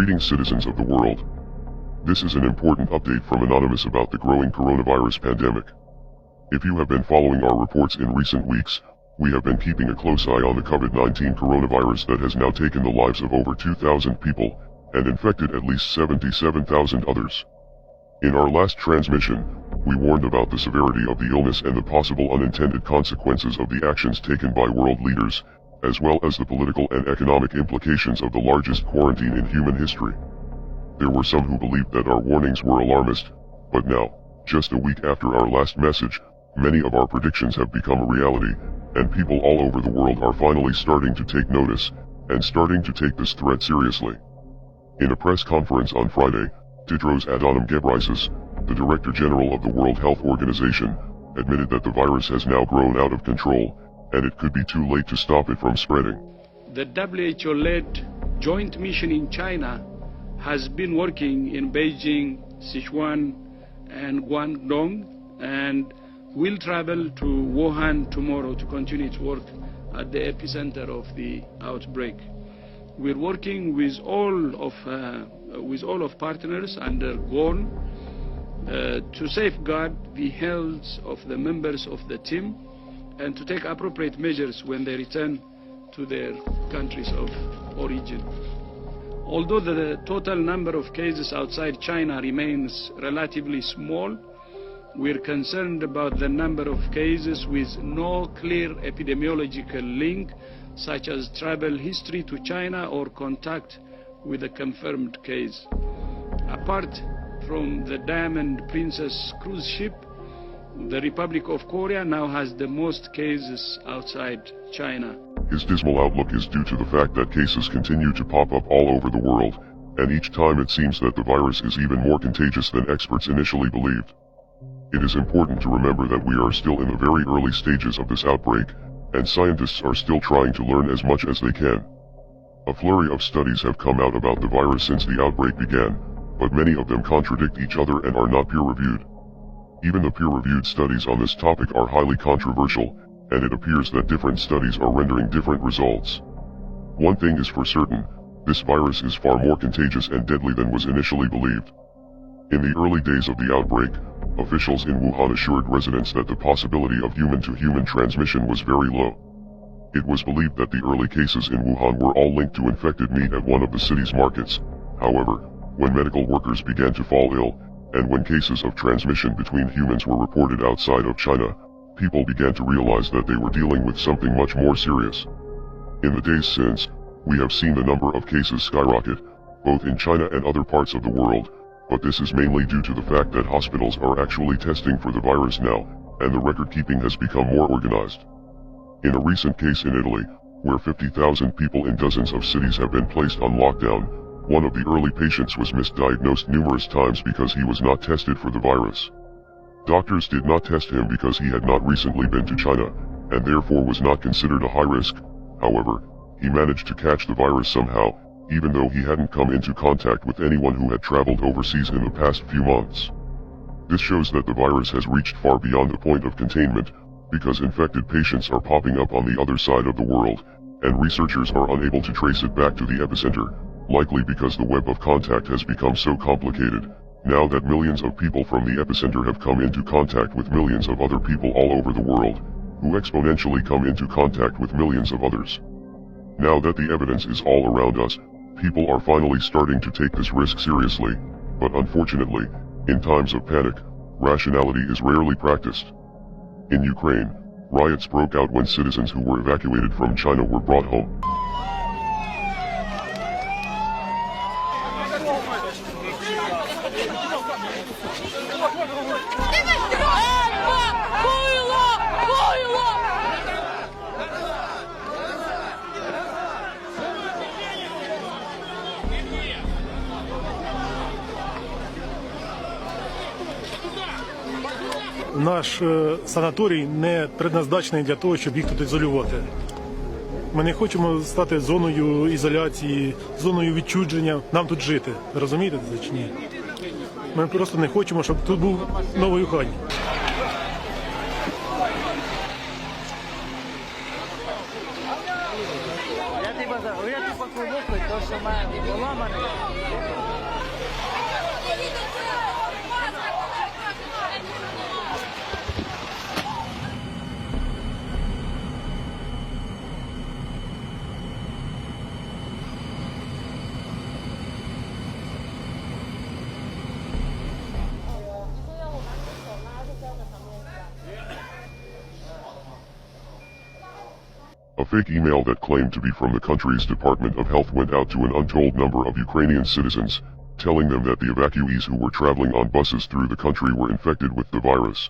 Greetings, citizens of the world. This is an important update from Anonymous about the growing coronavirus pandemic. If you have been following our reports in recent weeks, we have been keeping a close eye on the COVID-19 coronavirus that has now taken the lives of over 2,000 people and infected at least 77,000 others. In our last transmission, we warned about the severity of the illness and the possible unintended consequences of the actions taken by world leaders, as well as the political and economic implications of the largest quarantine in human history. There were some who believed that our warnings were alarmist, but now, just a week after our last message, many of our predictions have become a reality, and people all over the world are finally starting to take notice, and starting to take this threat seriously. In a press conference on Friday, Tedros Adhanom Ghebreyesus, the Director General of the World Health Organization, admitted that the virus has now grown out of control, and it could be too late to stop it from spreading. The WHO-led joint mission in China has been working in Beijing, Sichuan, and Guangdong, and will travel to Wuhan tomorrow to continue its work at the epicenter of the outbreak. We're working with all of partners under goal to safeguard the health of the members of the team and to take appropriate measures when they return to their countries of origin. Although the total number of cases outside China remains relatively small, we're concerned about the number of cases with no clear epidemiological link, such as travel history to China or contact with a confirmed case. Apart from the Diamond Princess cruise ship, the Republic of Korea now has the most cases outside China. His dismal outlook is due to the fact that cases continue to pop up all over the world, and each time it seems that the virus is even more contagious than experts initially believed. It is important to remember that we are still in the very early stages of this outbreak, and scientists are still trying to learn as much as they can. A flurry of studies have come out about the virus since the outbreak began, but many of them contradict each other and are not peer-reviewed. Even the peer-reviewed studies on this topic are highly controversial, and it appears that different studies are rendering different results. One thing is for certain, this virus is far more contagious and deadly than was initially believed. In the early days of the outbreak, officials in Wuhan assured residents that the possibility of human-to-human transmission was very low. It was believed that the early cases in Wuhan were all linked to infected meat at one of the city's markets. However, when medical workers began to fall ill, and when cases of transmission between humans were reported outside of China, people began to realize that they were dealing with something much more serious. In the days since, we have seen the number of cases skyrocket, both in China and other parts of the world, but this is mainly due to the fact that hospitals are actually testing for the virus now, and the record-keeping has become more organized. In a recent case in Italy, where 50,000 people in dozens of cities have been placed on lockdown, one of the early patients was misdiagnosed numerous times because he was not tested for the virus. Doctors did not test him because he had not recently been to China, and therefore was not considered a high risk. However, he managed to catch the virus somehow, even though he hadn't come into contact with anyone who had traveled overseas in the past few months. This shows that the virus has reached far beyond the point of containment, because infected patients are popping up on the other side of the world, and researchers are unable to trace it back to the epicenter, likely because the web of contact has become so complicated, now that millions of people from the epicenter have come into contact with millions of other people all over the world, who exponentially come into contact with millions of others. Now that the evidence is all around us, people are finally starting to take this risk seriously, but unfortunately, in times of panic, rationality is rarely practiced. In Ukraine, riots broke out when citizens who were evacuated from China were brought home. Наш санаторій не предназначений для того, щоб їх тут ізолювати. Ми не хочемо стати зоною ізоляції, зоною відчуження. Нам тут жити. Розумієте це чи ні? Ми просто не хочемо, щоб тут був новий Ухань. Я тебе поламаний. fake email that claimed to be from the country's Department of Health went out to an untold number of Ukrainian citizens, telling them that the evacuees who were traveling on buses through the country were infected with the virus.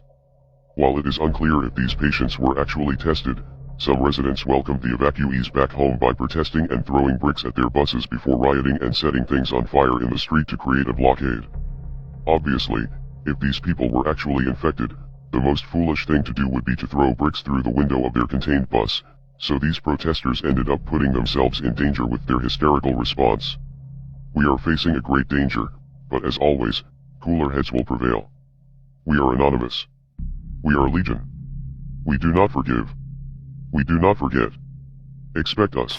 While it is unclear if these patients were actually tested, some residents welcomed the evacuees back home by protesting and throwing bricks at their buses before rioting and setting things on fire in the street to create a blockade. Obviously, if these people were actually infected, the most foolish thing to do would be to throw bricks through the window of their contained bus, so these protesters ended up putting themselves in danger with their hysterical response. We are facing a great danger, but as always, cooler heads will prevail. We are anonymous. We are legion. We do not forgive. We do not forget. Expect us.